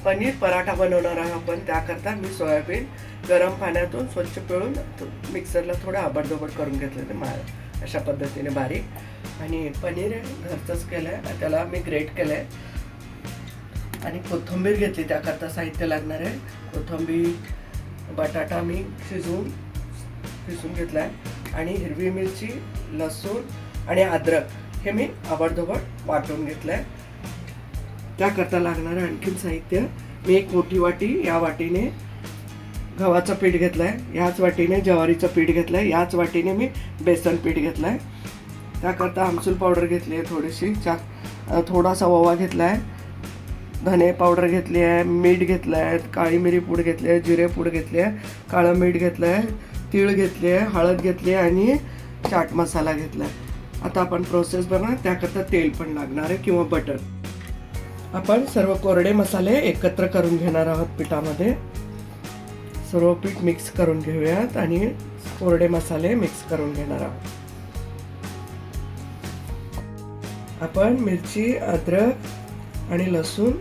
पनीर पराठा बनवणार आहोत आपण. त्याकरता मी सोयाबीन गरम पाण्यातून स्वच्छ पिळून मिक्सरला थोडं आबडधोबड करून घेतलं ते अशा पद्धतीने बारीक. आणि पनीर घरचंच केलं आहे, त्याला मी ग्रेट केलं आहे. आणि कोथिंबीर घेतली, त्याकरता साहित्य लागणार आहे. कोथिंबीर, बटाटा मी शिजवून घेतला आहे. आणि हिरवी मिरची, लसूण आणि अद्रक हे मी आबडधोबड वाटून घेतलं आहे. त्याकरता लागणारं आणखीन साहित्य, मी एक मोठी वाटी, या वाटीने गव्हाचं पीठ घेतलं आहे, याच वाटीने ज्वारीचं पीठ घेतलं आहे, याच वाटीने मी बेसन पीठ घेतलं आहे. त्याकरता आमसूल पावडर घेतली आहे थोडीशी, थोडासा ओवा घेतला आहे, धने पावडर घेतली आहे, मीठ घेतलं आहे, काळी मिरी पूड घेतली आहे, जिरे पूड घेतली आहे, काळं मीठ घेतलं आहे, तीळ घेतली आहे, हळद घेतली आहे आणि चाट मसाला घेतला आहे. आता आपण प्रोसेस बघा. त्याकरता तेल पण लागणार आहे किंवा बटर. आपण सर्व कोरडे मसाले एकत्र करून घेणार आहोत पिठामध्ये. सर्व पीठ मिक्स करून घेऊयात आणि कोरडे मसाले मिक्स करून घेणार आहोत. आपण मिरची, अद्रक आणि लसूण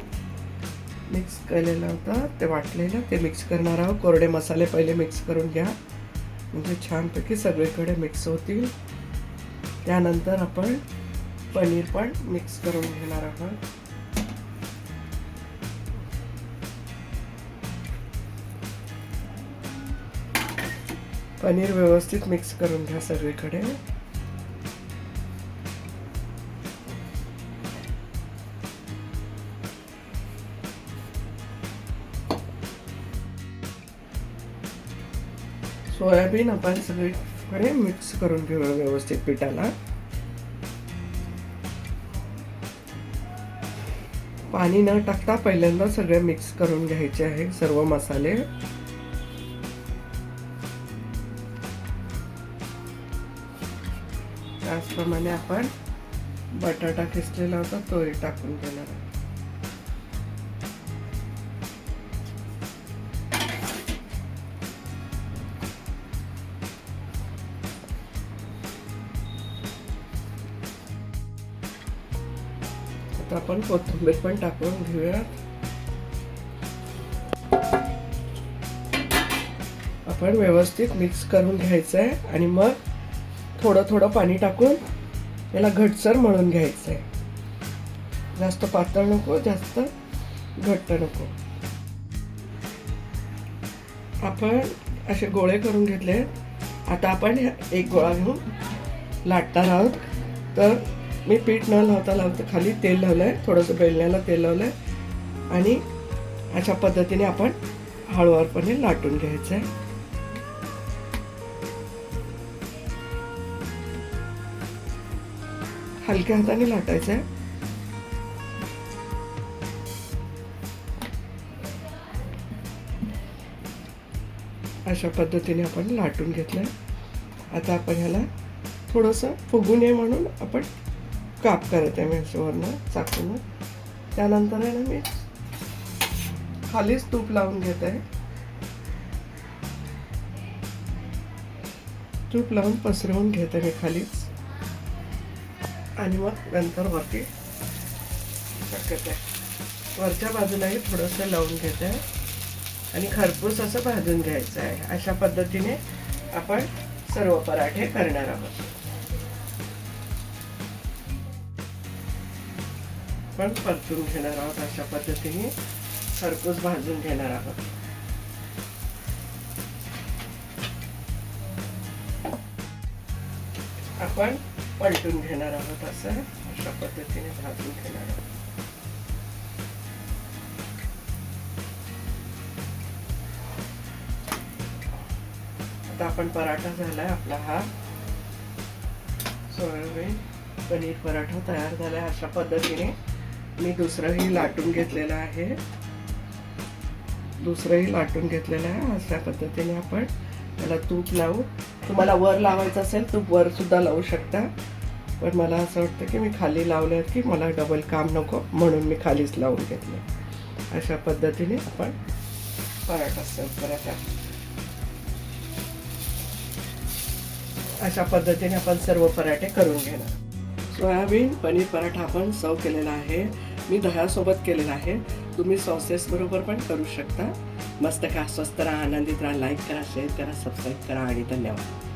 मिक्स केलेलं होतं, ते वाटलेलं ते मिक्स करणार आहोत. कोरडे मसाले पहिले मिक्स करून घ्या, म्हणजे छानपैकी सगळीकडे मिक्स होतील. त्यानंतर आपण पनीर पण मिक्स करून घेणार आहोत. पनीर व्यवस्थित मिक्स करून घ्या सगळीकडे. सोयाबीन आपण सगळीकडे मिक्स करून घेऊया व्यवस्थित पिठाला. पाणी न टाकता पहिल्यांदा सगळे मिक्स करून घ्यायचे आहे सर्व मसाले. त्याचप्रमाणे आपण बटाटा किसलेला होता तोही टाकून घेणार आहे. आता आपण कोथिंबीर पण टाकून घेऊयात. आपण व्यवस्थित मिक्स करून घ्यायचं आहे आणि मग थोडं थोडं पाणी टाकून याला घट्टसर मळून घ्यायचं आहे. जास्त पातळ नको, जास्त घट्ट नको. आपण असे गोळे करून घेतले. आता आपण एक गोळा घेऊन लाटणार आहोत. तर मी पीठ न लावता खाली तेल लावलंय, थोडंसं बेलण्याला तेल लावलंय आणि अशा पद्धतीने आपण हळूवारपणे लाटून घ्यायचं आहे. हलक्या हाताने लाटायचं आहे. अशा पद्धतीने आपण लाटून घेतलंय. आता आपण ह्याला थोडंसं फुगू नये म्हणून आपण काप करत आहे मेसवरनं चाकून. त्यानंतर आहे ना मी खालीच तूप लावून घेत आहे. तूप लावून पसरवून घेत आहे मी खालीच आणि मग नंतर वरती टाकत आहे. वरच्या बाजूलाही थोडंसं लावून घेत आहे आणि खरपूस असं भाजून घ्यायचं आहे. अशा पद्धतीने आपण सर्व पराठे करणार आहोत. पण परतून घेणार आहोत. अशा पद्धतीने खरपूस भाजून घेणार आहोत. आपण पलटून घेणार आहोत. असं अशा पद्धतीने भाजून घेणार आहोत. आता आपण पराठा झालाय आपला. हा सोयाबीन पनीर पराठा तयार झालाय. अशा पद्धतीने मी दुसरंही लाटून घेतलेलं आहे. अशा पद्धतीने आपण त्याला तूप लावू. तुम्हाला वर लावायचं असेल तूप वर सुद्धा लावू शकता, पण मला असं वाटतं की मी खाली लावले की मला डबल काम नको, म्हणून मी खालीच लावून घेतले. अशा पद्धतीने आपण पराठा सर्व करत आहोत. अशा पद्धतीने आपण सर्व पराठे करून घेणार. सोयाबीन पनीर पराठा आपण सर्व केलेला आहे. मी दह्यासोबत केलेला आहे. तुम्ही सॉसेस बरोबर पण करू शकता. मस्त खा, स्वस्त राहा, आनंदित राहा. लाईक करा, शेअर करा, सबस्क्राईब करा आणि धन्यवाद.